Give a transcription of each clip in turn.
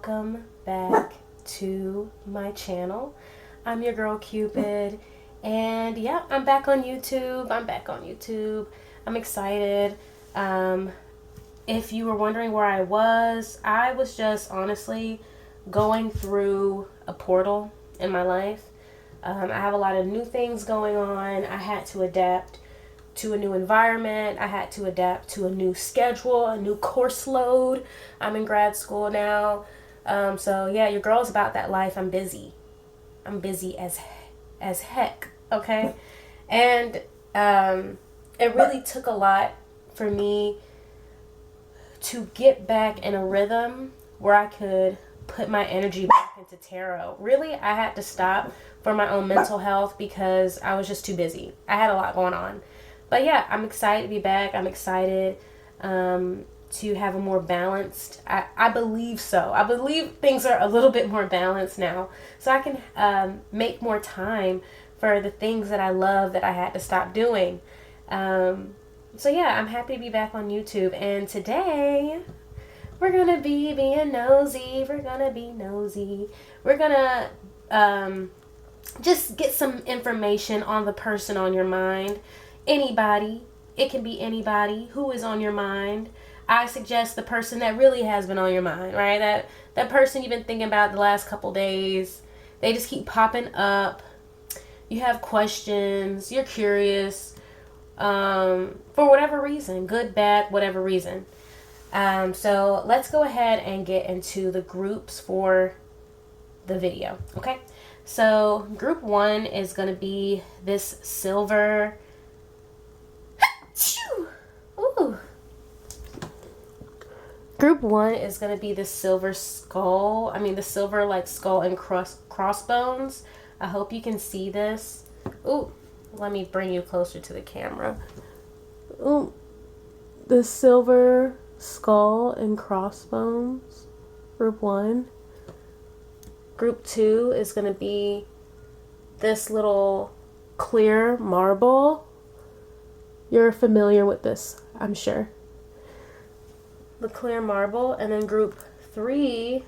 welcome back to my channel. I'm your girl Cupid, and yeah, I'm back on YouTube. I'm excited. If you were wondering where I was just honestly going through a portal in my life. I have a lot of new things going on. I had to adapt to a new environment. I had to adapt to a new schedule, a new course load. I'm in grad school now. So yeah, your girl's about that life. I'm busy. I'm busy as heck, okay? And it really took a lot for me to get back in a rhythm where I could put my energy back into tarot. Really, I had to stop for my own mental health because I was just too busy. I had a lot going on. But yeah, I'm excited to be back. I'm excited to have a more balanced, I believe so. I believe things are a little bit more balanced now. So I can make more time for the things that I love that I had to stop doing. So yeah, I'm happy to be back on YouTube. And today, we're going to be being nosy. We're going to be nosy. We're going to just get some information on the person on your mind. Anybody. It can be anybody who is on your mind. I suggest the person that really has been on your mind, right? That person you've been thinking about the last couple days. They just keep popping up. You have questions. You're curious. For whatever reason. Good, bad, whatever reason. So let's go ahead and get into the groups for the video, okay? So group 1 is going to be this silver. Ooh. Group 1 is going to be the silver skull. The silver like skull and crossbones. I hope you can see this. Ooh, let me bring you closer to the camera. Ooh, the silver skull and crossbones. Group 1. Group 2 is going to be this little clear marble. You're familiar with this, I'm sure. The clear marble. And then group 3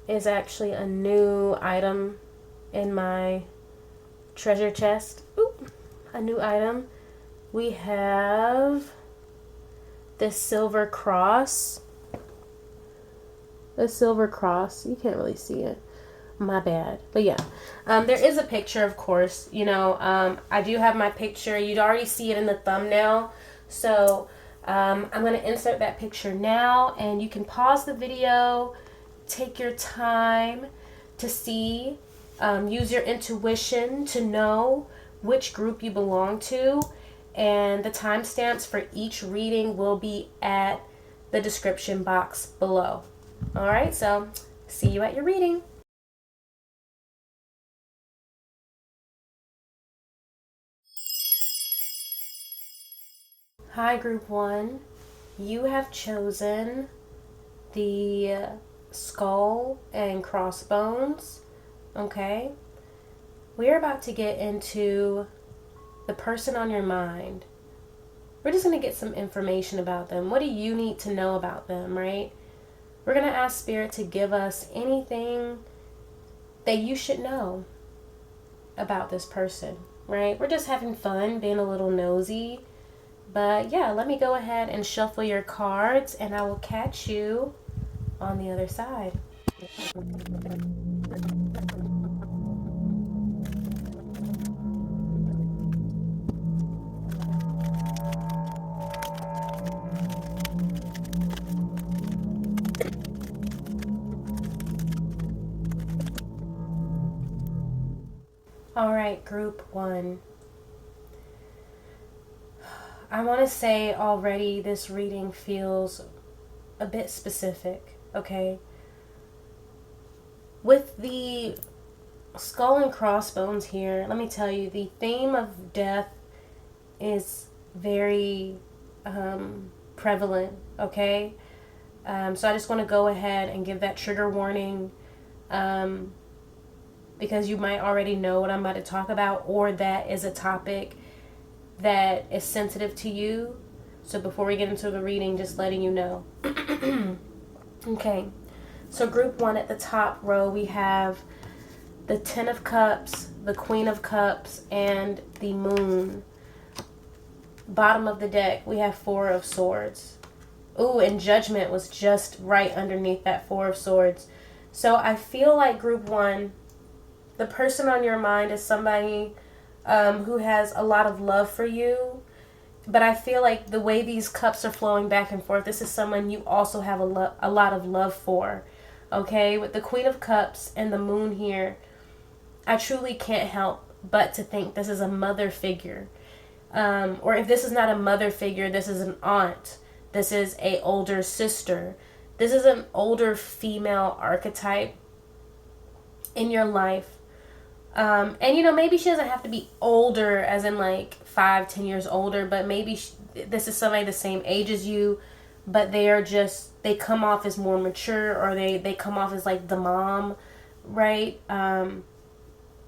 is actually a new item in my treasure chest. Ooh, a new item. We have this silver cross. A silver cross. You can't really see it. My bad. But yeah. There is a picture, of course. I do have my picture. You'd already see it in the thumbnail. So I'm going to insert that picture now. And you can pause the video. Take your time to see. Use your intuition to know which group you belong to. And the timestamps for each reading will be at the description box below. Alright, so see you at your reading. Hi, Group 1. You have chosen the skull and crossbones. Okay? We're about to get into the person on your mind. We're just going to get some information about them. What do you need to know about them, right? We're going to ask Spirit to give us anything that you should know about this person, right? We're just having fun, being a little nosy. But yeah, let me go ahead and shuffle your cards, and I will catch you on the other side. Alright, Group 1. I want to say already this reading feels a bit specific, okay? With the skull and crossbones here, let me tell you, the theme of death is very prevalent, okay? So I just want to go ahead and give that trigger warning because you might already know what I'm about to talk about, or that is a topic that is sensitive to you. So before we get into the reading, just letting you know. Okay, So group 1 at the top row, we have the 10 of Cups, the Queen of Cups, and the Moon. Bottom of the deck, we have 4 of Swords. Ooh, and Judgment was just right underneath that 4 of Swords. So I feel like group 1, the person on your mind is somebody who has a lot of love for you. But I feel like the way these cups are flowing back and forth, this is someone you also have a lot of love for. Okay, with the Queen of Cups and the Moon here, I truly can't help but to think this is a mother figure. Or if this is not a mother figure, this is an aunt. This is a older sister. This is an older female archetype in your life. And maybe she doesn't have to be older as in like 5-10 years older, but maybe this is somebody the same age as you, but they come off as more mature, or they come off as like the mom, right?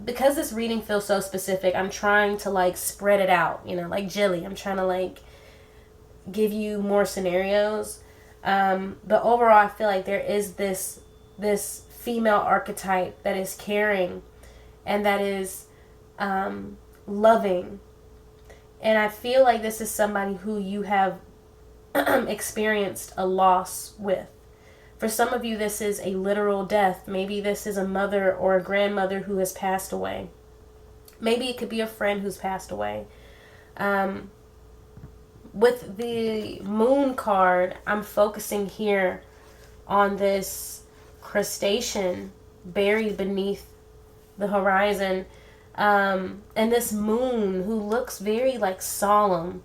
Because this reading feels so specific, I'm trying to like spread it out, like Jilly. I'm trying to like give you more scenarios. But overall, I feel like there is this female archetype that is caring and that is loving. And I feel like this is somebody who you have experienced a loss with. For some of you, this is a literal death. Maybe this is a mother or a grandmother who has passed away. Maybe it could be a friend who's passed away. With the Moon card, I'm focusing here on this crustacean buried beneath the horizon. And this moon who looks very like solemn.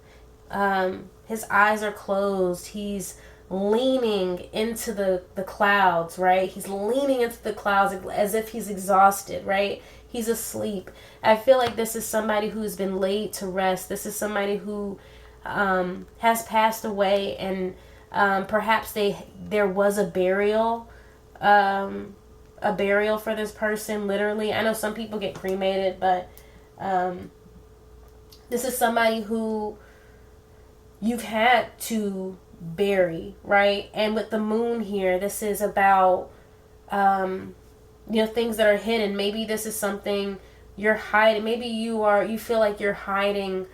His eyes are closed. He's leaning into the clouds, right? He's leaning into the clouds as if he's exhausted, right? He's asleep. I feel like this is somebody who's been laid to rest. This is somebody who has passed away, and perhaps there was a burial for this person, literally. I know some people get cremated, but this is somebody who you've had to bury, right? And with the moon here, this is about things that are hidden. Maybe this is something you're hiding. Maybe you feel like you're hiding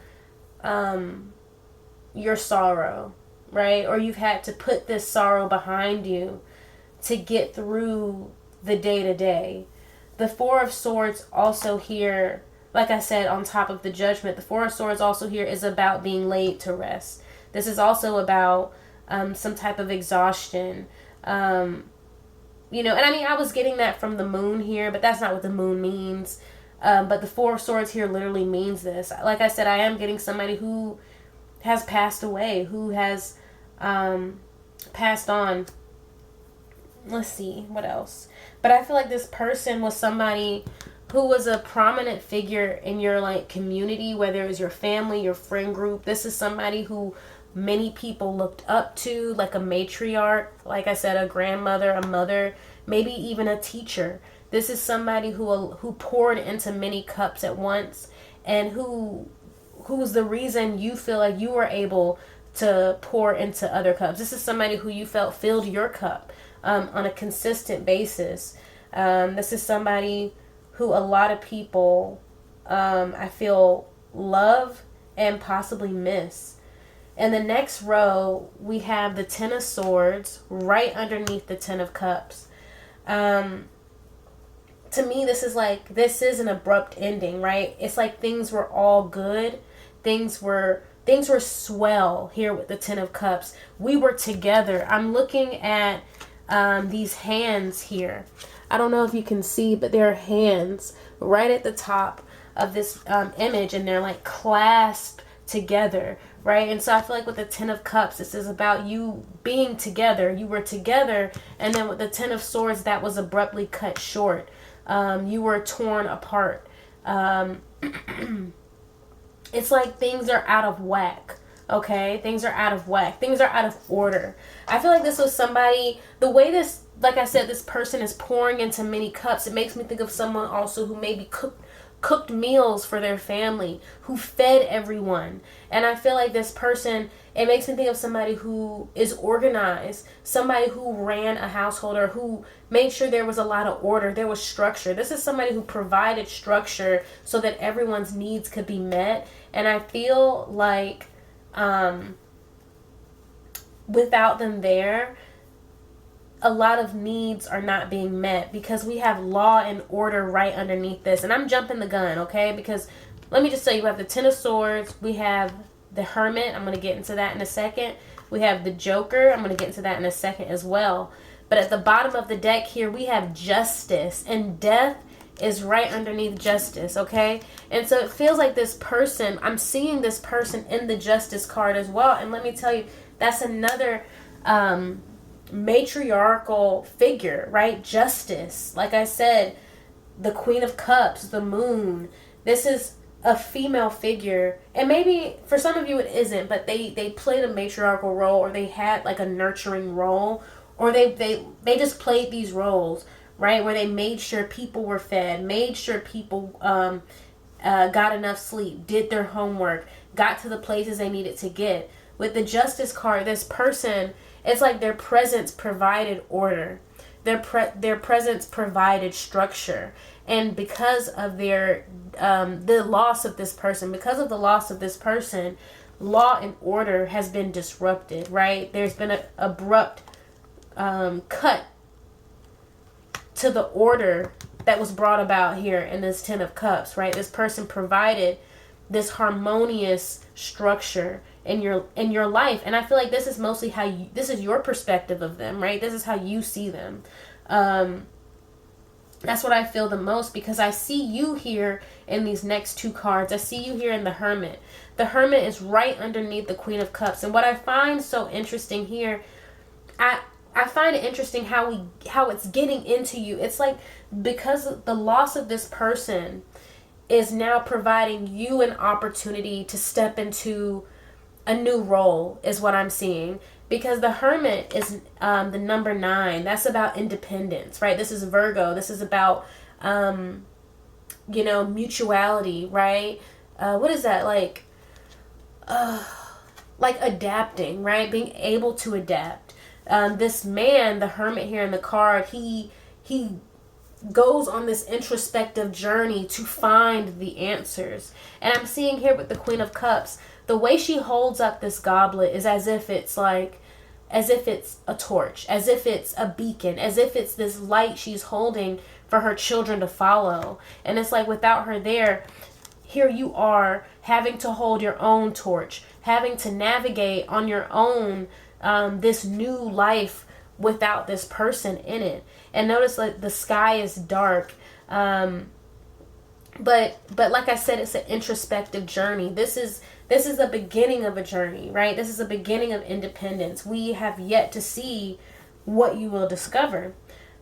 your sorrow, right? Or you've had to put this sorrow behind you to get through the day-to-day. The 4 of Swords also here, like I said, on top of the Judgment, the 4 of Swords also here is about being laid to rest. This is also about some type of exhaustion. And I mean, I was getting that from the moon here, but that's not what the moon means. But the 4 of Swords here literally means this. Like I said, I am getting somebody who has passed away, who has passed on. Let's see, what else? But I feel like this person was somebody who was a prominent figure in your like community, whether it was your family, your friend group. This is somebody who many people looked up to, like a matriarch, like I said, a grandmother, a mother, maybe even a teacher. This is somebody who poured into many cups at once, and who was the reason you feel like you were able to pour into other cups. This is somebody who you felt filled your cup on a consistent basis. This is somebody who a lot of people I feel love and possibly miss. In the next row, we have the 10 of Swords right underneath the 10 of Cups. To me, this is an abrupt ending, right? It's like things were all good. Things were swell here with the 10 of Cups. We were together. I'm looking at these hands here. I don't know if you can see, but there are hands right at the top of this image, and they're like clasped together, right? And so I feel like with the 10 of Cups, this is about you being together. You were together, and then with the 10 of Swords, that was abruptly cut short. You were torn apart. It's like things are out of whack. Okay, things are out of whack. Things are out of order. I feel like this was somebody, the way like I said, this person is pouring into many cups. It makes me think of someone also who maybe cooked meals for their family, who fed everyone. And I feel like this person, it makes me think of somebody who is organized, somebody who ran a household, or who made sure there was a lot of order, there was structure. This is somebody who provided structure so that everyone's needs could be met. And I feel like without them there, a lot of needs are not being met, because we have law and order right underneath this. And I'm jumping the gun, okay? Because let me just say, we have the Ten of Swords, we have the Hermit, I'm going to get into that in a second. We have the Joker, I'm going to get into that in a second as well. But at the bottom of the deck here, we have Justice, and Death is right underneath Justice, okay? And so it feels like this person, I'm seeing this person in the Justice card as well. And let me tell you, that's another matriarchal figure, right? Justice. Like I said, the Queen of Cups, the Moon. This is a female figure, and maybe for some of you it isn't, but they played a matriarchal role, or they had like a nurturing role, or they just played these roles, right, where they made sure people were fed, made sure people got enough sleep, did their homework, got to the places they needed to get. With the Justice card, this person, it's like their presence provided order. Their presence provided structure. And because of the loss of this person, law and order has been disrupted, right? There's been an abrupt cut to the order that was brought about here in this Ten of Cups, right? This person provided this harmonious structure in your life. And I feel like this is mostly this is your perspective of them, right? This is how you see them. That's what I feel the most, because I see you here in these next two cards. I see you here in the Hermit. The Hermit is right underneath the Queen of Cups. And what I find so interesting here, I find it interesting how it's getting into you. It's like, because the loss of this person is now providing you an opportunity to step into a new role, is what I'm seeing. Because the Hermit is the number 9. That's about independence, right? This is Virgo. This is about, mutuality, right? What is that? Like adapting, right? Being able to adapt. This man, the Hermit here in the card, he goes on this introspective journey to find the answers. And I'm seeing here with the Queen of Cups, the way she holds up this goblet is as if it's a torch, as if it's a beacon, as if it's this light she's holding for her children to follow. And it's like, without her there, here you are having to hold your own torch, having to navigate on your own this new life without this person in it. And notice, like, the sky is dark. But like I said, it's an introspective journey. This is the beginning of a journey, right? This is the beginning of independence. We have yet to see what you will discover.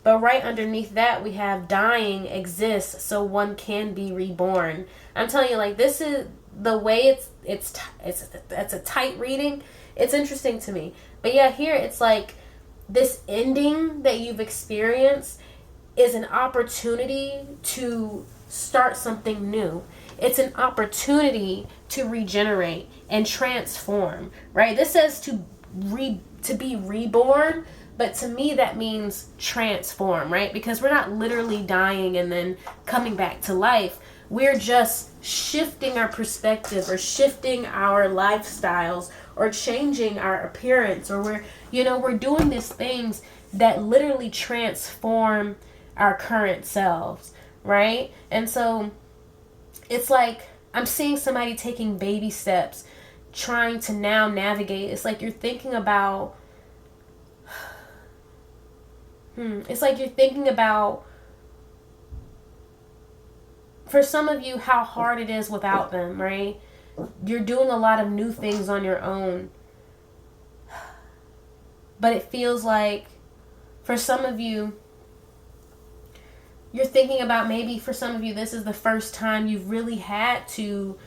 But right underneath that, we have dying exists so one can be reborn. I'm telling you, like, this is the way it's a tight reading. It's interesting to me. But yeah, here it's like this ending that you've experienced is an opportunity to start something new. It's an opportunity to regenerate and transform, right? This says to be reborn, but to me that means transform, right? Because we're not literally dying and then coming back to life. We're just shifting our perspective, or shifting our lifestyles, or changing our appearance, or we're doing these things that literally transform our current selves, right? And so it's like I'm seeing somebody taking baby steps, trying to now navigate. It's like you're thinking about for some of you, how hard it is without them, right? You're doing a lot of new things on your own. But it feels like for some of you, you're thinking about, maybe for some of you, this is the first time you've really had to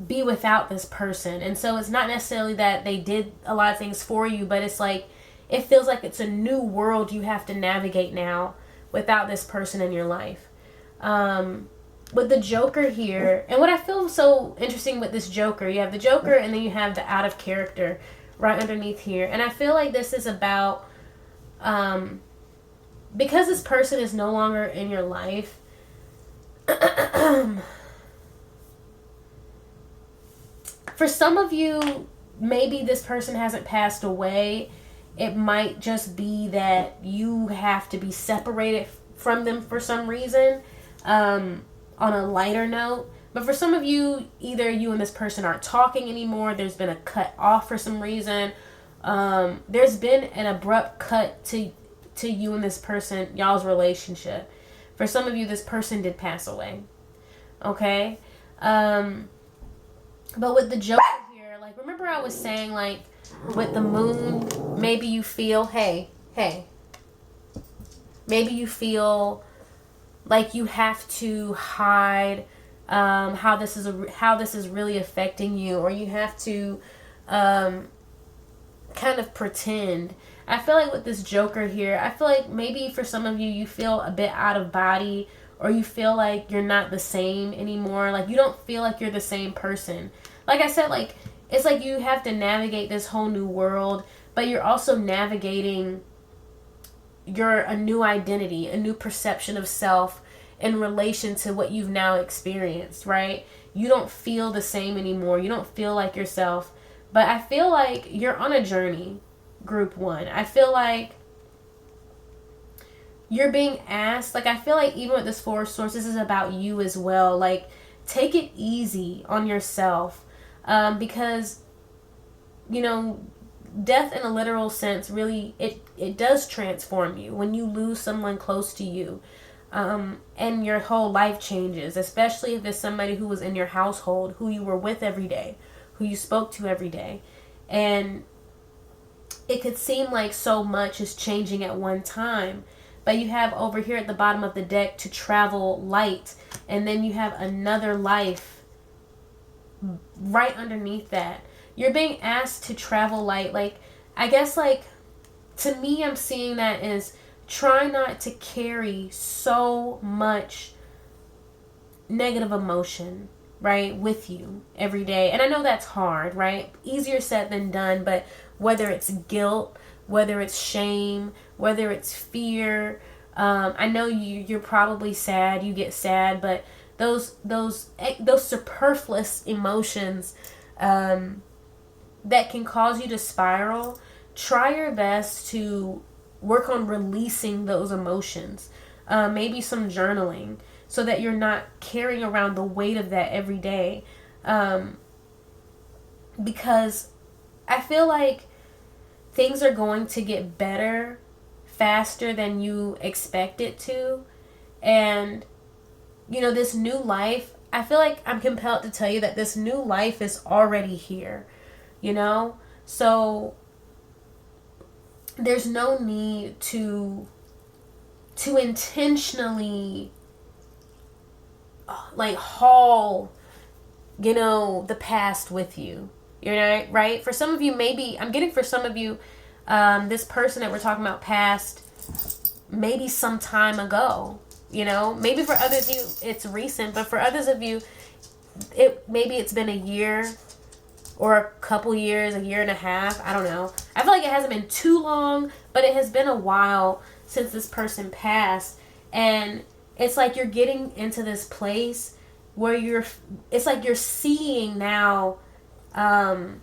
be without this person. And so it's not necessarily that they did a lot of things for you, but it's like, it feels like it's a new world you have to navigate now without this person in your life. with the Joker here, and what I feel so interesting with this Joker, you have the Joker and then you have the out of character right underneath here. And I feel like this is about, because this person is no longer in your life, for some of you, maybe this person hasn't passed away. It might just be that you have to be separated from them for some reason, on a lighter note. But for some of you, either you and this person aren't talking anymore, there's been a cut off for some reason, there's been an abrupt cut to you and this person, y'all's relationship. For some of you, this person did pass away. Okay? But with the Joker here, like, remember I was saying, like, with the moon, maybe you feel, hey, maybe you feel like you have to hide how this is really affecting you, or you have to kind of pretend. I feel like with this Joker here, I feel like maybe for some of you, you feel a bit out of body, or you feel like you're not the same anymore. Like, you don't feel like you're the same person. Like I said, like, it's like you have to navigate this whole new world, but you're also navigating a new identity, a new perception of self in relation to what you've now experienced, right? You don't feel the same anymore. You don't feel like yourself. But I feel like you're on a journey, group one. I feel like you're being asked, like, I feel like even with this Four of Swords, this is about you as well. Like, take it easy on yourself, because, you know, death in a literal sense, really, it does transform you when you lose someone close to you, and your whole life changes, especially if it's somebody who was in your household, who you were with every day, who you spoke to every day. And it could seem like so much is changing at one time, but you have over here at the bottom of the deck to travel light, and then you have another life right underneath that. You're being asked to travel light. Like, I guess, like, to me, I'm seeing that as try not to carry so much negative emotion, right, with you every day. And I know that's hard, right? Easier said than done, but whether it's guilt, whether it's shame, whether it's fear, I know you're probably sad, you get sad, but those superfluous emotions, that can cause you to spiral, try your best to work on releasing those emotions. Maybe some journaling, so that you're not carrying around the weight of that every day. Because I feel like things are going to get better faster than you expect it to. And, you know, this new life, I feel like I'm compelled to tell you that this new life is already here, you know? So there's no need to intentionally like haul, you know, the past with you. You know, right? For some of you, maybe, I'm getting for some of you, this person that we're talking about passed maybe some time ago, you know? Maybe for others of you, it's recent, but for others of you, maybe it's been a year or a couple years, a year and a half, I don't know. I feel like it hasn't been too long, but it has been a while since this person passed, and it's like you're getting into this place where it's like you're seeing now, that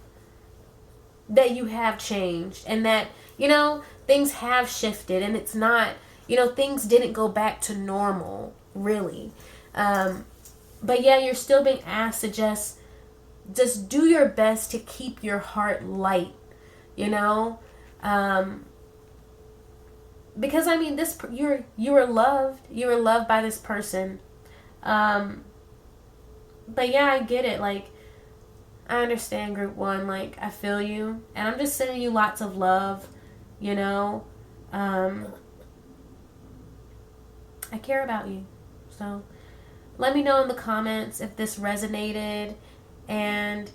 you have changed, and that, you know, things have shifted, and it's not, you know, things didn't go back to normal, really. But yeah, you're still being asked to just do your best to keep your heart light, you know? Because, I mean, you were loved. You were loved by this person. But yeah, I get it. Like, I understand, group one. Like, I feel you. And I'm just sending you lots of love, you know? I care about you. So, let me know in the comments if this resonated. And,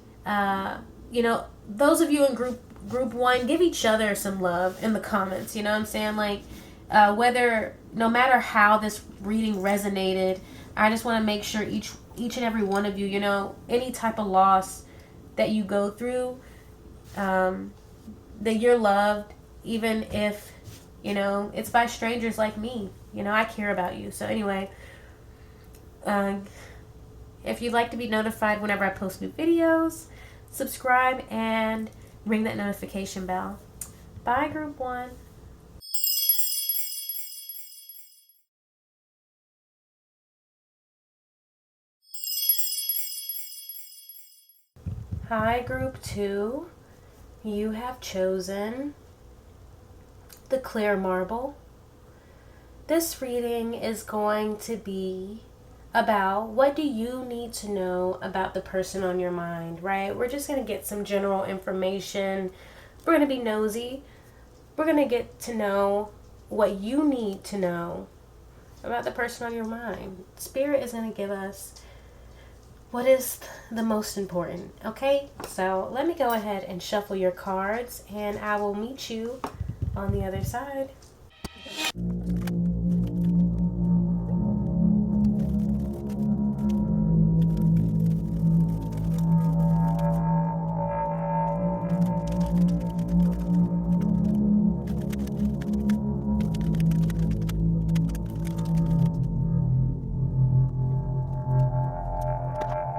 you know, those of you in group one, give each other some love in the comments. You know what I'm saying? Like, no matter how this reading resonated, I just want to make sure each and every one of you, you know, any type of loss that you go through, that you're loved, even if, you know, it's by strangers like me. You know, I care about you. So anyway, if you'd like to be notified whenever I post new videos, subscribe and ring that notification bell. Bye, Group 1. Hi, Group 2. You have chosen the clear marble. This reading is going to be about what do you need to know about the person on your mind, right? We're just going to get some general information. We're going to be nosy. We're going to get to know what you need to know about the person on your mind. Spirit is going to give us what is the most important, okay? So let me go ahead and shuffle your cards, and I will meet you on the other side.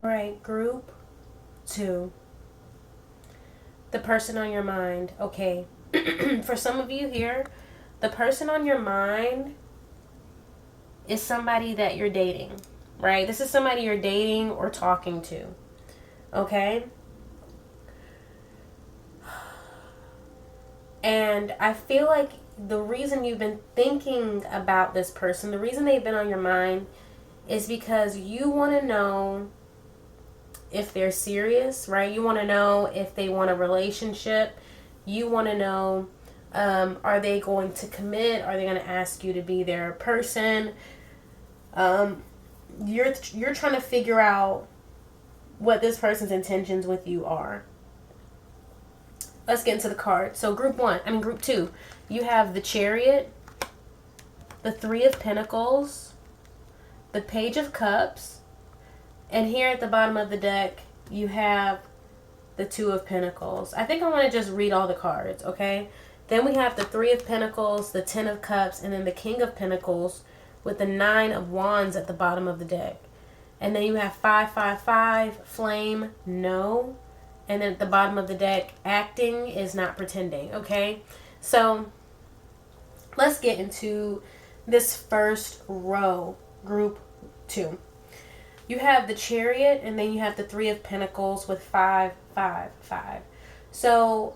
Right, Group 2. The person on your mind. Okay. For some of you here, the person on your mind is somebody that you're dating, right? This is somebody you're dating or talking to. Okay? And I feel like the reason you've been thinking about this person, the reason they've been on your mind, is because you want to know if they're serious, right? You want to know if they want a relationship. You want to know, are they going to commit? Are they going to ask you to be their person? You're trying to figure out what this person's intentions with you are. Let's get into the card. So Group 2, you have the Chariot, the Three of Pentacles, the Page of Cups, and here at the bottom of the deck, you have the Two of Pentacles. I think I want to just read all the cards, okay? Then we have the Three of Pentacles, the Ten of Cups, and then the King of Pentacles with the Nine of Wands at the bottom of the deck. And then you have 555, Flame, No. And then at the bottom of the deck, Acting is not pretending, okay? So let's get into this first row, Group 2. You have the Chariot, and then you have the Three of Pentacles with 555. So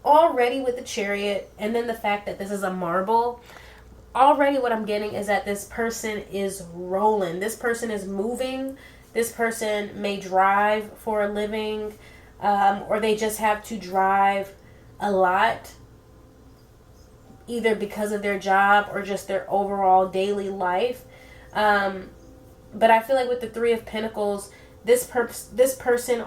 already with the Chariot, and then the fact that this is a marble, already what I'm getting is that this person is rolling. This person is moving. This person may drive for a living, or they just have to drive a lot, either because of their job or just their overall daily life. But I feel like with the Three of Pentacles, this person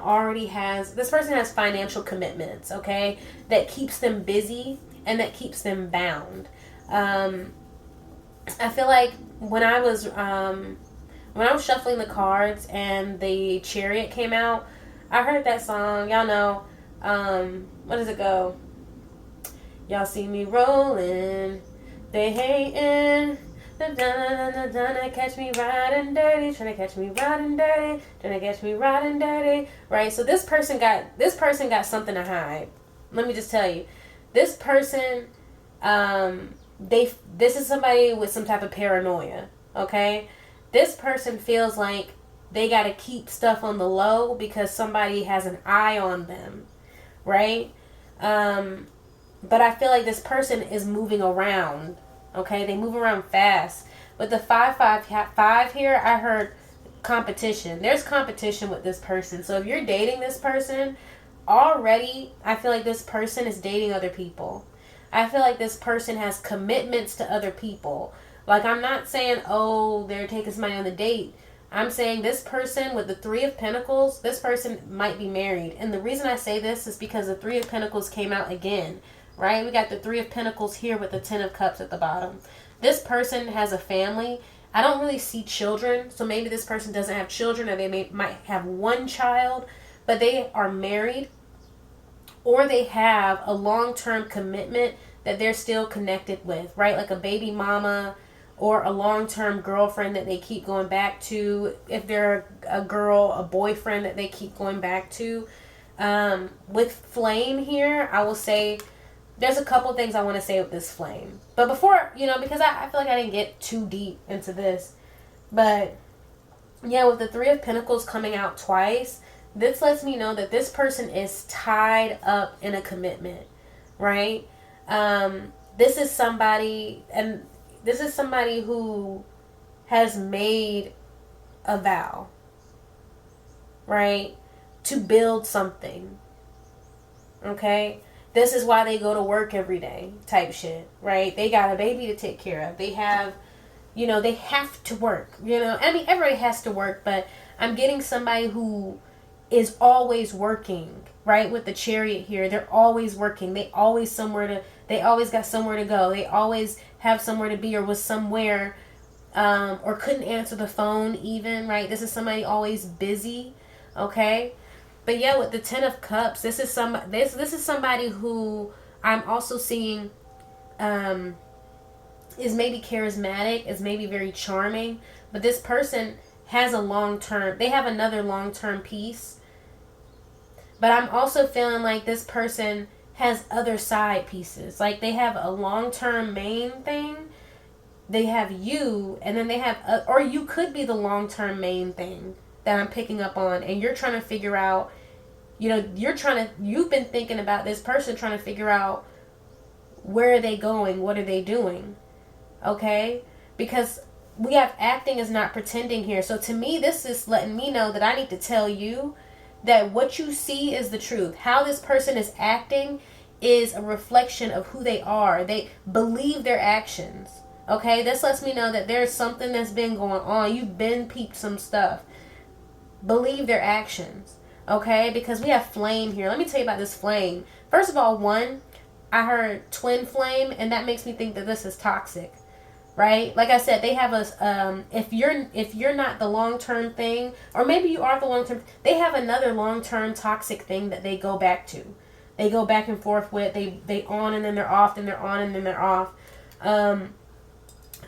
has financial commitments, okay, that keeps them busy and that keeps them bound. I feel like when I was shuffling the cards and the Chariot came out, I heard that song. Y'all know, what does it go? Y'all see me rolling, they hating. Trying to catch me riding dirty, trying to catch me riding dirty, trying to catch me riding dirty. Right? So this person got something to hide. Let me just tell you. This person, this is somebody with some type of paranoia. Okay? This person feels like they gotta keep stuff on the low because somebody has an eye on them. Right? But I feel like this person is moving around. Okay, they move around fast. With the 555 here, I heard competition. There's competition with this person. So if you're dating this person, already I feel like this person is dating other people. I feel like this person has commitments to other people. Like, I'm not saying, oh, they're taking somebody on the date. I'm saying this person with the Three of Pentacles, this person might be married. And the reason I say this is because the Three of Pentacles came out again. Right? We got the Three of Pentacles here with the Ten of Cups at the bottom. This person has a family, I don't really see children. So maybe this person doesn't have children, or they might have one child, but they are married, or they have a long-term commitment that they're still connected with, right? Like a baby mama or a long-term girlfriend that they keep going back to. If they're a girl, a boyfriend that they keep going back to. With flame here, I will say there's a couple things I want to say with this flame. But before, because I feel like I didn't get too deep into this. But yeah, with the Three of Pentacles coming out twice, this lets me know that this person is tied up in a commitment, right? This is somebody who has made a vow, right? To build something, okay? This is why they go to work every day type shit, right? They got a baby to take care of. They have, they have to work, I mean, everybody has to work, but I'm getting somebody who is always working, right? With the Chariot here, they're always working. They always got somewhere to go. They always have somewhere to be, or was somewhere, or couldn't answer the phone even, right? This is somebody always busy, okay? But yeah, with the Ten of Cups, this is somebody who I'm also seeing is maybe charismatic, is maybe very charming, but this person has they have another long-term piece. But I'm also feeling like this person has other side pieces. Like they have a long-term main thing, they have you, and then they have, or you could be the long-term main thing that I'm picking up on, and you're trying to figure out, you've been thinking about this person, trying to figure out where are they going, what are they doing, okay? Because we have acting is not pretending here. So to me, this is letting me know that I need to tell you that what you see is the truth. How this person is acting is a reflection of who they are. They believe their actions, okay? This lets me know that there's something that's been going on. You've been peeped some stuff. Believe their actions, okay? Because we have flame here. Let me tell you about this flame. First of all, I heard twin flame, and that makes me think that this is toxic, right? Like I said, they have if you're not the long-term thing, or maybe you are the long-term, they have another long-term toxic thing that they go back to. They go back and forth with, they on and then they're off, then they're on and then they're off.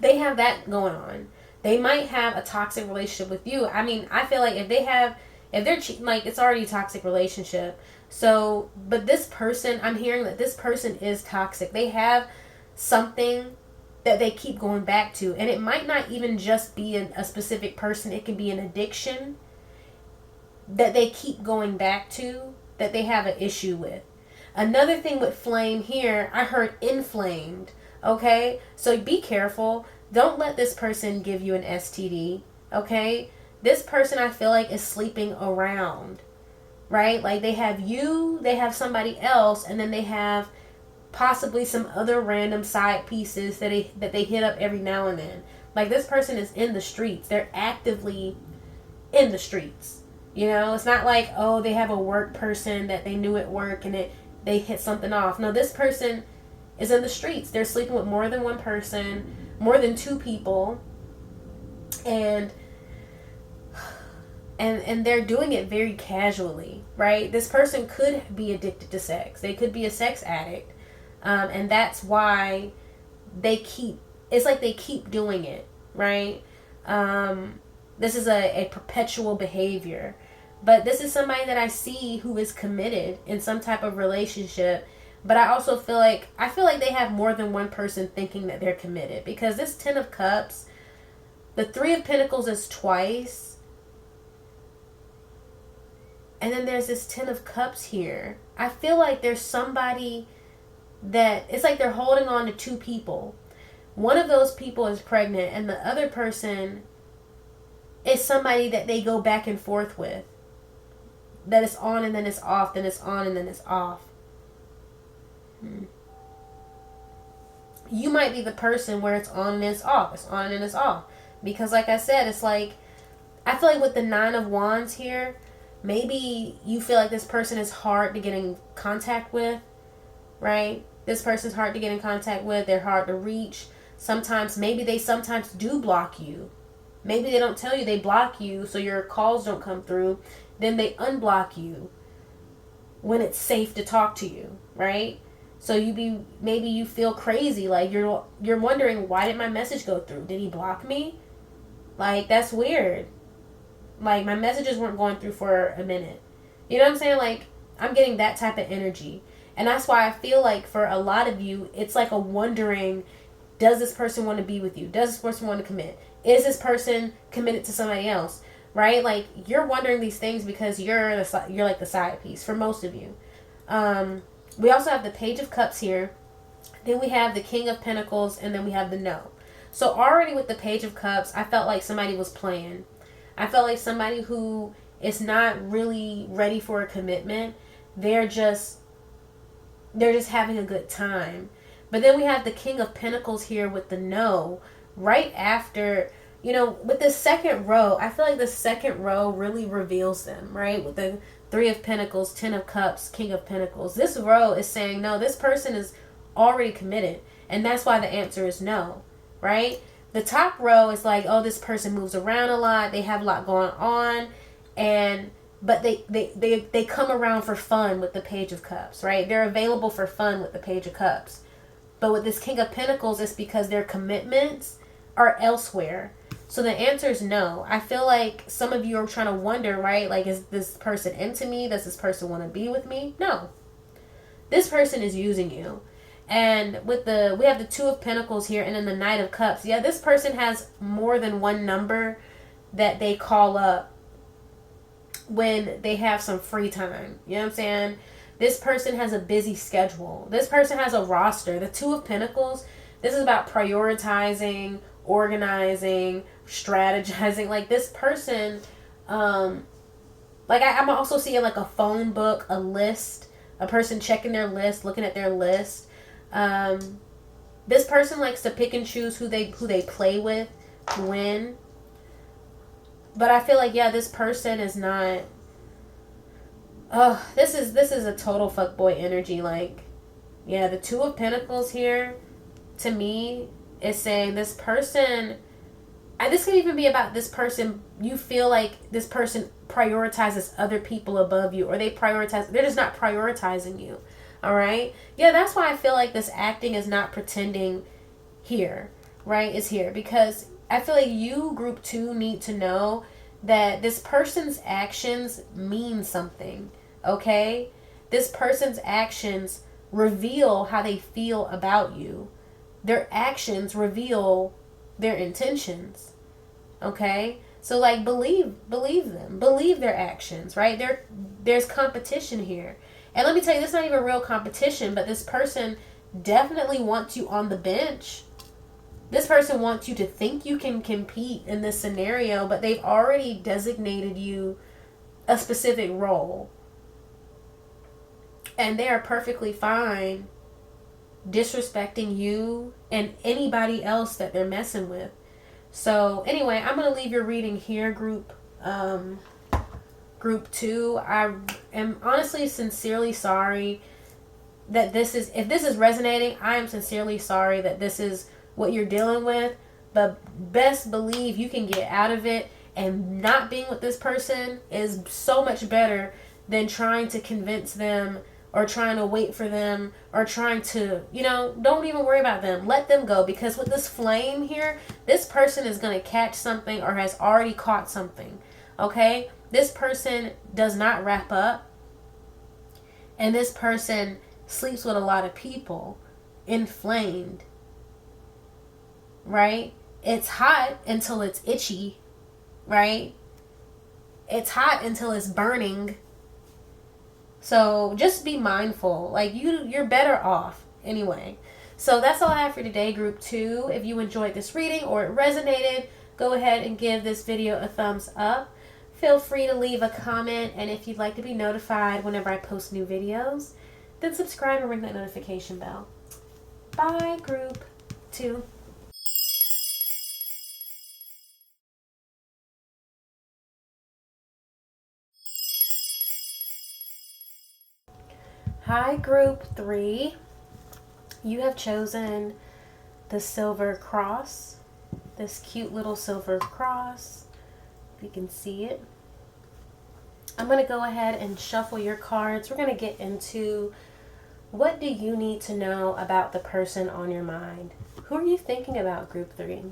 They have that going on. They might have a toxic relationship with you. I mean, I feel like if they're cheating, like, it's already a toxic relationship. So, but this person, I'm hearing that this person is toxic. They have something that they keep going back to. And it might not even just be a specific person. It can be an addiction that they keep going back to, that they have an issue with. Another thing with flame here, I heard inflamed. Okay? So be careful. Don't let this person give you an STD. Okay? This person, I feel like, is sleeping around. Right? Like they have you, they have somebody else, and then they have possibly some other random side pieces that they hit up every now and then. Like this person is in the streets. They're actively in the streets. It's not like, oh, they have a work person that they knew at work and they hit something off. No, this person is in the streets. They're sleeping with more than one person, more than two people, and they're doing it very casually, right? This person could be addicted to sex. They could be a sex addict. And that's why it's like they keep doing it, right? This is a perpetual behavior. But this is somebody that I see who is committed in some type of relationship. But I also feel like they have more than one person thinking that they're committed. Because this Ten of Cups, the Three of Pentacles is twice. And then there's this Ten of Cups here. I feel like there's somebody that, it's like they're holding on to two people. One of those people is pregnant, and the other person is somebody that they go back and forth with. That it's on and then it's off, then it's on and then it's off. You might be the person where it's on and it's off. It's on and it's off. Because like I said, it's like, I feel like with the Nine of Wands here, maybe you feel like this person is hard to get in contact with, right? This person's hard to get in contact with. They're hard to reach. Sometimes, maybe they sometimes do block you. Maybe they don't tell you they block you so your calls don't come through. Then they unblock you when it's safe to talk to you, right? So maybe you feel crazy, like you're wondering, why did my message go through? Did he block me? Like, that's weird. Like, my messages weren't going through for a minute. You know what I'm saying? Like, I'm getting that type of energy. And that's why I feel like for a lot of you, it's like a wondering, does this person want to be with you? Does this person want to commit? Is this person committed to somebody else? Right? Like, you're wondering these things because you're like the side piece for most of you. We also have the Page of Cups here. Then we have the King of Pentacles, and then we have the No. So already with the Page of Cups, I felt like somebody was playing. I felt like somebody who is not really ready for a commitment. They're just having a good time. But then we have the King of Pentacles here with the No. Right after, with the second row, I feel like the second row really reveals them, right? With the Three of Pentacles, Ten of Cups, King of Pentacles. This row is saying, no, this person is already committed. And that's why the answer is no, right? The top row is like, oh, this person moves around a lot. They have a lot going on. But they come around for fun with the Page of Cups, right? They're available for fun with the Page of Cups. But with this King of Pentacles, it's because their commitments are elsewhere. So the answer is no. I feel like some of you are trying to wonder, right? Like, is this person into me? Does this person want to be with me? No. This person is using you. And we have the Two of Pentacles here, and then the Knight of Cups. Yeah, this person has more than one number that they call up when they have some free time. You know what I'm saying? This person has a busy schedule. This person has a roster. The Two of Pentacles, this is about prioritizing, organizing, strategizing. Like, this person, like, I'm also seeing like a phone book, a list, a person checking their list, looking at their list. This person likes to pick and choose who they play with, when. But I feel like, yeah, this person is not. Oh, this is a total fuckboy energy. Like, yeah, the Two of Pentacles here, to me, is saying this person. This could even be about this person. You feel like this person prioritizes other people above you, or they're just not prioritizing you. All right? Yeah, that's why I feel like this acting is not pretending here, right? It's here because I feel like you, group 2, need to know that this person's actions mean something, okay? This person's actions reveal how they feel about you. Their actions reveal their intentions, okay? So, like, believe them. Believe their actions, right? There's competition here. And let me tell you, this is not even real competition, but this person definitely wants you on the bench. This person wants you to think you can compete in this scenario, but they've already designated you a specific role. And they are perfectly fine disrespecting you and anybody else that they're messing with. So anyway, I'm going to leave your reading here, group 2. I am honestly sincerely sorry that if this is resonating, I am sincerely sorry that this is what you're dealing with, but best believe you can get out of it, and not being with this person is so much better than trying to convince them or trying to wait for them or trying to, don't even worry about them. Let them go, because with this flame here, this person is going to catch something or has already caught something, okay? This person does not wrap up, and this person sleeps with a lot of people, inflamed, right? It's hot until it's itchy, right? It's hot until it's burning. So just be mindful. Like, you're better off anyway. So that's all I have for today, group 2. If you enjoyed this reading or it resonated, go ahead and give this video a thumbs up. Feel free to leave a comment, and if you'd like to be notified whenever I post new videos, then subscribe and ring that notification bell. Bye, group 2. Hi, group 3. You have chosen the silver cross, this cute little silver cross, if you can see it. I'm going to go ahead and shuffle your cards. We're going to get into what do you need to know about the person on your mind. Who are you thinking about, group 3?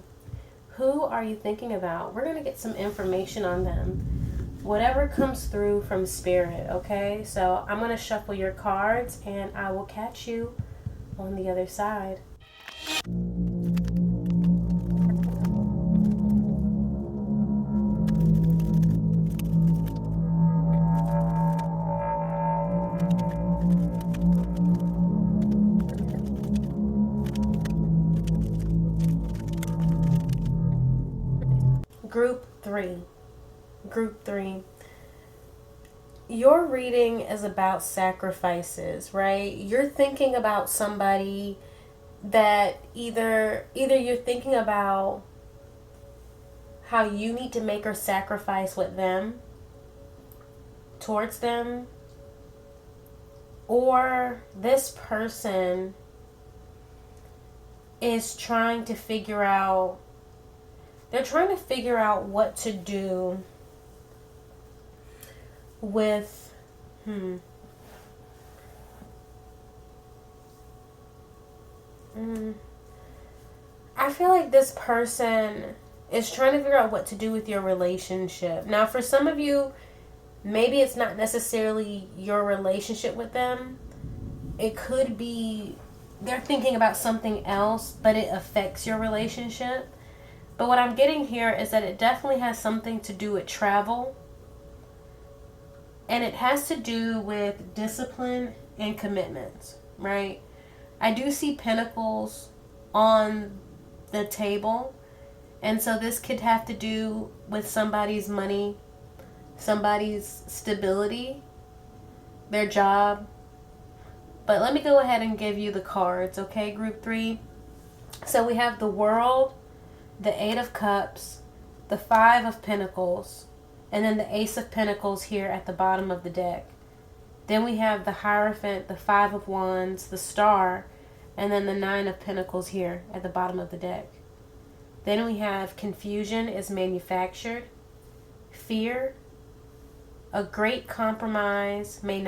Who are you thinking about? We're going to get some information on them. Whatever comes through from spirit, okay? So I'm going to shuffle your cards and I will catch you on the other side. Group 3. Your reading is about sacrifices, right? You're thinking about somebody that either you're thinking about how you need to make a sacrifice with them, towards them, or this person is trying to figure out what to do with I feel like this person is trying to figure out what to do with your relationship. Now, for some of you, maybe it's not necessarily your relationship with them. It could be they're thinking about something else, but it affects your relationship. But what I'm getting here is that it definitely has something to do with travel. And it has to do with discipline and commitments, right? I do see pentacles on the table. And so this could have to do with somebody's money, somebody's stability, their job. But let me go ahead and give you the cards, okay, group 3? So we have the World, the 8 of Cups, the 5 of Pentacles, and then the Ace of Pentacles here at the bottom of the deck. Then we have the Hierophant, the 5 of Wands, the Star, and then the 9 of Pentacles here at the bottom of the deck. Then we have confusion is manufactured, fear, a great compromise may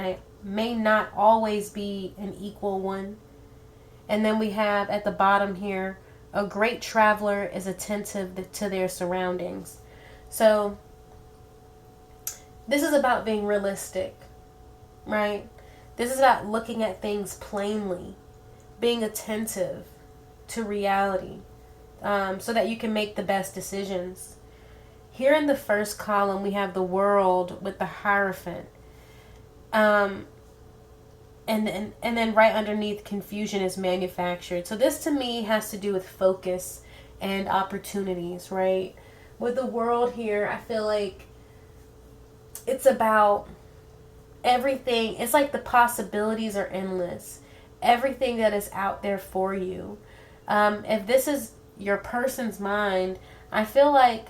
not always be an equal one. And then we have at the bottom here, a great traveler is attentive to their surroundings. So this is about being realistic, right? This is about looking at things plainly, being attentive to reality, so that you can make the best decisions. Here in the first column, we have the World with the Hierophant. And then right underneath, confusion is manufactured. So this to me has to do with focus and opportunities, right? With the World here, I feel like it's about everything. It's like the possibilities are endless. Everything that is out there for you. If this is your person's mind, I feel like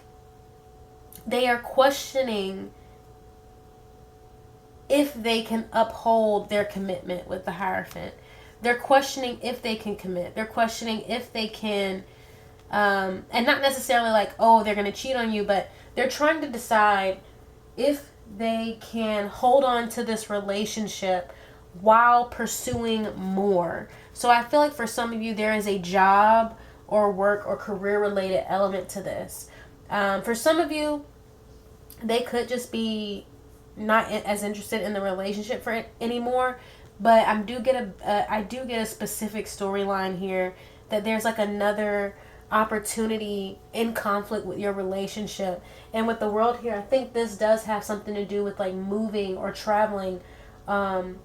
they are questioning if they can uphold their commitment with the Hierophant. They're questioning if they can commit. They're questioning if they can, and not necessarily like, oh, they're going to cheat on you, but they're trying to decide if they can hold on to this relationship while pursuing more. So I feel like for some of you, there is a job or work or career related element to this. For some of you, they could just be not as interested in the relationship for it anymore. But I do get a specific storyline here that there's like another opportunity in conflict with your relationship. And with the World here, I think this does have something to do with like moving or traveling, and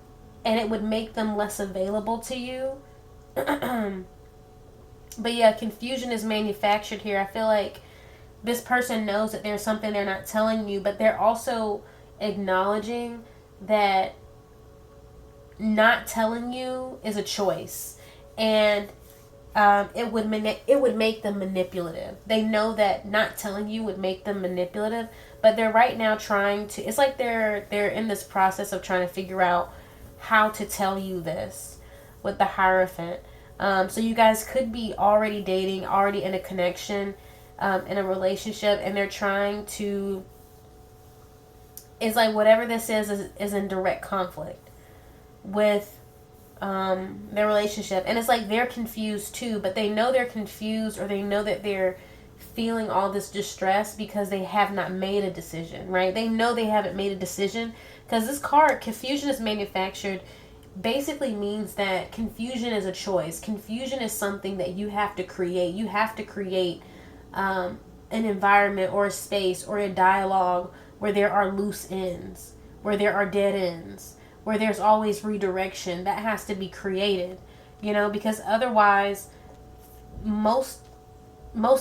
it would make them less available to you. But yeah, confusion is manufactured here. I feel like this person knows that there's something they're not telling you, but they're also acknowledging that not telling you is a choice, and it would make them manipulative. They know that not telling you would make them manipulative, but they're right now trying to. It's like they're in this process of trying to figure out how to tell you this with the Hierophant. So you guys could be already dating, already in a connection, in a relationship, and they're trying to, it's like whatever this is in direct conflict with their relationship. And it's like they're confused too, but they know they're confused, or they know that they're feeling all this distress because they have not made a decision, right? They know they haven't made a decision, because this card, confusion is manufactured, basically means that confusion is a choice. Confusion is something that you have to create. You have to create an environment or a space or a dialogue where there are loose ends, where there are dead ends, where there's always redirection. That has to be created, because otherwise most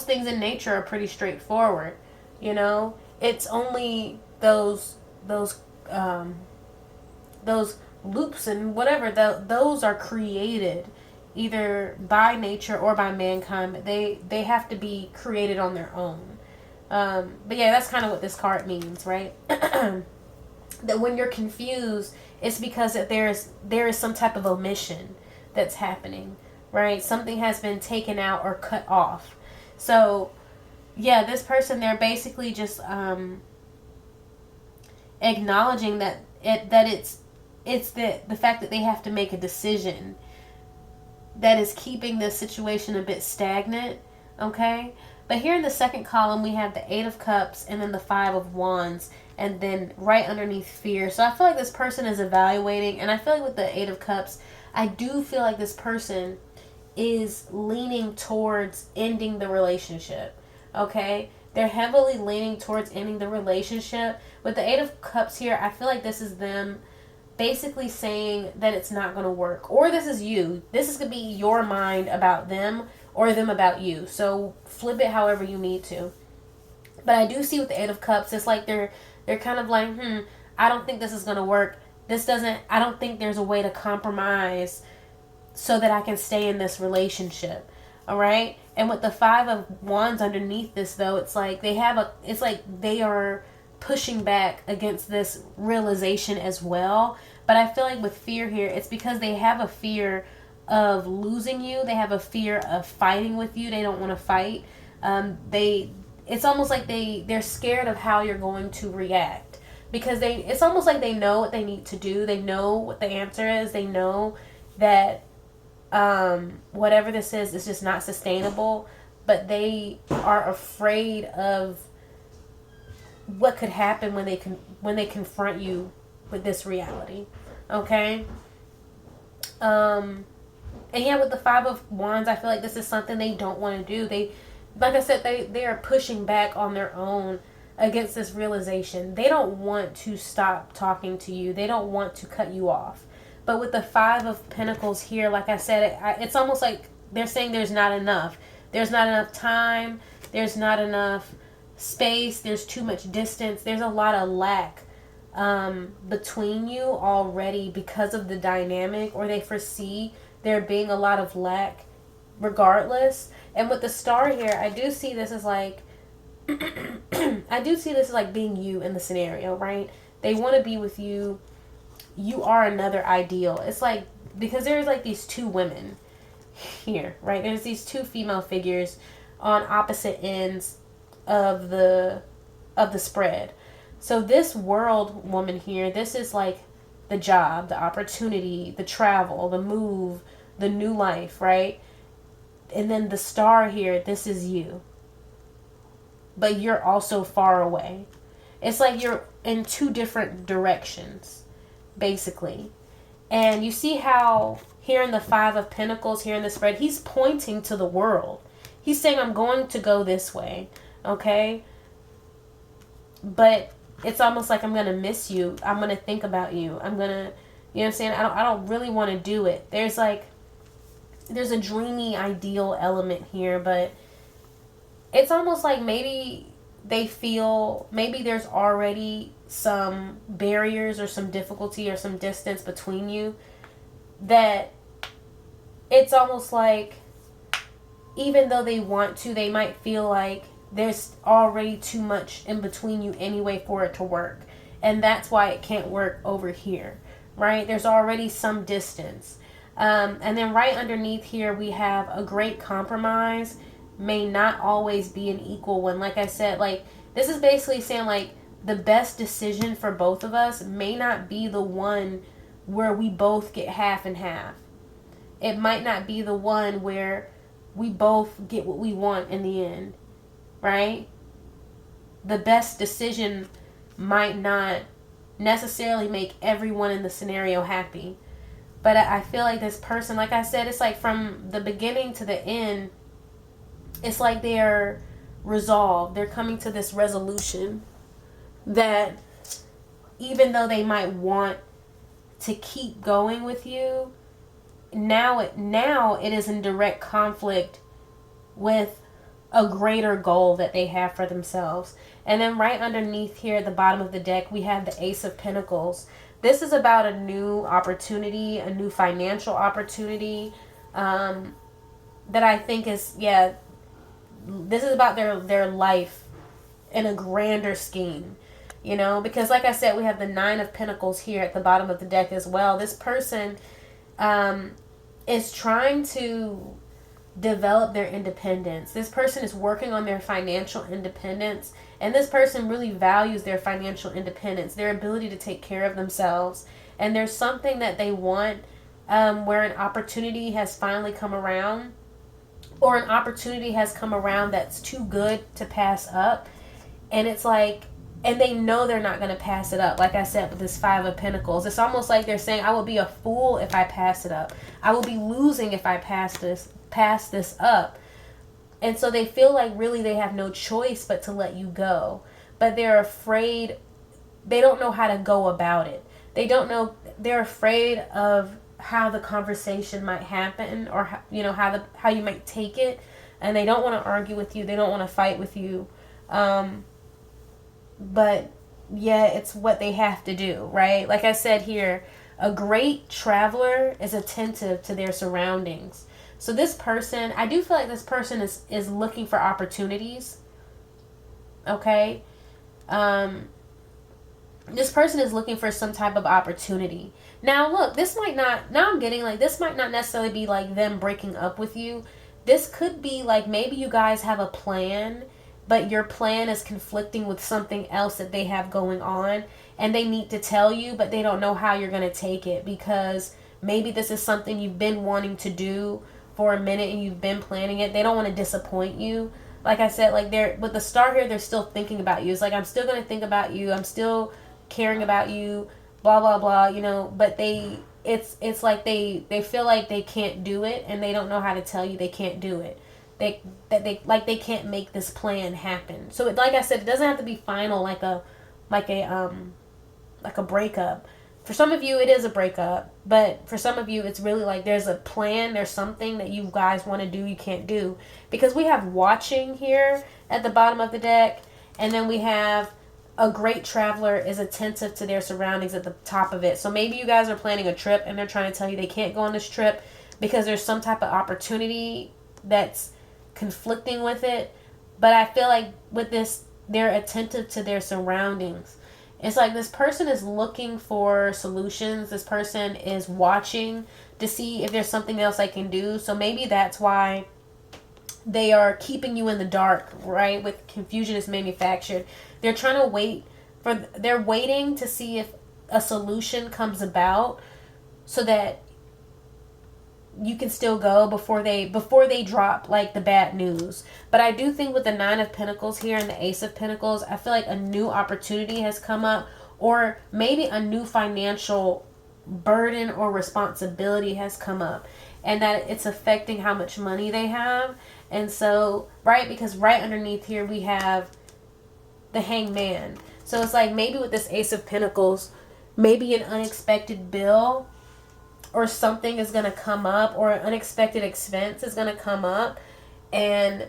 things in nature are pretty straightforward. It's only those loops and whatever, those are created either by nature or by mankind. They have to be created on their own. But yeah, that's kind of what this card means, right? That when you're confused, it's because that there is some type of omission that's happening, right? Something has been taken out or cut off. So yeah, this person, they're basically just acknowledging that it's the fact that they have to make a decision that is keeping this situation a bit stagnant, okay? But here in the second column, we have the Eight of Cups and then the Five of Wands, and then right underneath fear. So I feel like this person is evaluating, and I feel like with the Eight of Cups, I do feel like this person is leaning towards ending the relationship, okay? They're heavily leaning towards ending the relationship. With the Eight of Cups here, I feel like this is them basically saying that it's not going to work. Or this is you. This is going to be your mind about them or them about you. So flip it however you need to. But I do see with the Eight of Cups, it's like they're kind of like, I don't think this is going to work. I don't think there's a way to compromise so that I can stay in this relationship. All right? And with the Five of Wands underneath this, though, it's like they are pushing back against this realization as well. But I feel like with fear here, it's because they have a fear of losing you. They have a fear of fighting with you. They don't want to fight. It's almost like they're scared of how you're going to react, because it's almost like they know what they need to do. They know what the answer is. They know that whatever this is just not sustainable, but they are afraid of what could happen when they confront you with this reality. Okay? And yeah, with the Five of Wands, I feel like this is something they don't want to do. Like I said, they are pushing back on their own against this realization. They don't want to stop talking to you. They don't want to cut you off. But with the Five of Pentacles here, like I said, it's almost like they're saying there's not enough. There's not enough time. There's not enough space. There's too much distance. There's a lot of lack between you already because of the dynamic, or they foresee there being a lot of lack regardless. And with the Star here, I do see this as like being you in the scenario, right? They want to be with you. You are another ideal. It's like, because there's like these two women here, right? There's these two female figures on opposite ends of the spread. So this world woman here, this is like the job, the opportunity, the travel, the move, the new life, right? And then the Star here, this is you. But you're also far away. It's like you're in two different directions, basically. And you see how here in the Five of Pentacles, here in the spread, he's pointing to the world. He's saying, I'm going to go this way, okay? But it's almost like I'm going to miss you. I'm going to think about you. I'm going to, you know what I'm saying? I don't really want to do it. There's a dreamy, ideal element here, but it's almost like maybe they feel, maybe there's already some barriers or some difficulty or some distance between you, that it's almost like even though they want to, they might feel like there's already too much in between you anyway for it to work. And that's why it can't work over here, right? There's already some distance. And then right underneath here, we have a great compromise may not always be an equal one. Like I said, like, this is basically saying, like, the best decision for both of us may not be the one where we both get half and half. It might not be the one where we both get what we want in the end, right? The best decision might not necessarily make everyone in the scenario happy. But I feel like this person, like I said, it's like from the beginning to the end, it's like they're resolved. They're coming to this resolution that even though they might want to keep going with you, now it is in direct conflict with a greater goal that they have for themselves. And then right underneath here at the bottom of the deck, we have the Ace of Pentacles. This is about a new opportunity, a new financial opportunity, that I think is, this is about their life in a grander scheme, you know, because like I said, we have the Nine of Pentacles here at the bottom of the deck as well. This person is trying to develop their independence. This person is working on their financial independence, and this person really values their financial independence, their ability to take care of themselves. And there's something that they want, where an opportunity has finally come around, or an opportunity has come around that's too good to pass up. And it's like, and they know they're not going to pass it up. Like I said, with this Five of Pentacles, it's almost like they're saying, I will be a fool if I pass it up. I will be losing if I pass this up. And so they feel like really they have no choice but to let you go. But they're afraid. They don't know how to go about it. They don't know. They're afraid of how the conversation might happen, or how, you know, how you might take it. And they don't want to argue with you. They don't want to fight with you. But yeah, it's what they have to do, right? Like I said here, a great traveler is attentive to their surroundings. So this person, I do feel like this person is looking for opportunities. Okay? This person is looking for some type of opportunity. Now look, this might not, now I'm getting like, this might not necessarily be like them breaking up with you. This could be like, maybe you guys have a plan, but your plan is conflicting with something else that they have going on, and they need to tell you, but they don't know how you're going to take it, because maybe this is something you've been wanting to do for a minute and you've been planning it. They don't want to disappoint you. Like I said, like, they're with the star here, they're still thinking about you. It's like, I'm still going to think about you. I'm still caring about you, blah, blah, blah, you know, but it's like they feel like they can't do it, and they don't know how to tell you they can't do it. They can't make this plan happen. So like I said, it doesn't have to be final, like a breakup. For some of you, it is a breakup, but for some of you, it's really like there's a plan, there's something that you guys want to do, you can't do. Because we have watching here at the bottom of the deck, and then we have a great traveler is attentive to their surroundings at the top of it. So maybe you guys are planning a trip, and they're trying to tell you they can't go on this trip because there's some type of opportunity that's conflicting with it. But I feel like with this, they're attentive to their surroundings. It's like this person is looking for solutions. This person is watching to see if there's something else I can do. So maybe that's why they are keeping you in the dark, right? With confusion is manufactured. They're trying to they're waiting to see if a solution comes about so that you can still go before they drop like the bad news. But I do think with the Nine of Pentacles here and the Ace of Pentacles, I feel like a new opportunity has come up, or maybe a new financial burden or responsibility has come up, and that it's affecting how much money they have. And so, right, because right underneath here we have the Hangman. So it's like maybe with this Ace of Pentacles, maybe an unexpected bill or something is going to come up, or an unexpected expense is going to come up, and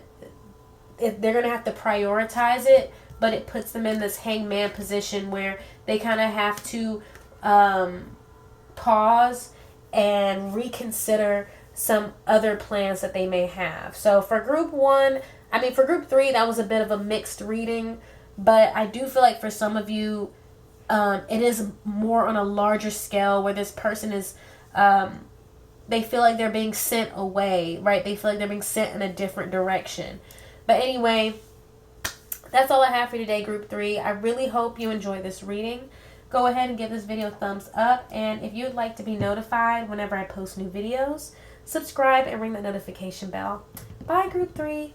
they're going to have to prioritize it, but it puts them in this hangman position where they kind of have to pause and reconsider some other plans that they may have. So for group 3, that was a bit of a mixed reading, but I do feel like for some of you, it is more on a larger scale, where this person is they feel like they're being sent away, right? They feel like they're being sent in a different direction. But anyway, that's all I have for you today, Group 3. I really hope you enjoy this reading. Go ahead and give this video a thumbs up. And if you'd like to be notified whenever I post new videos, subscribe and ring the notification bell. Bye, Group 3.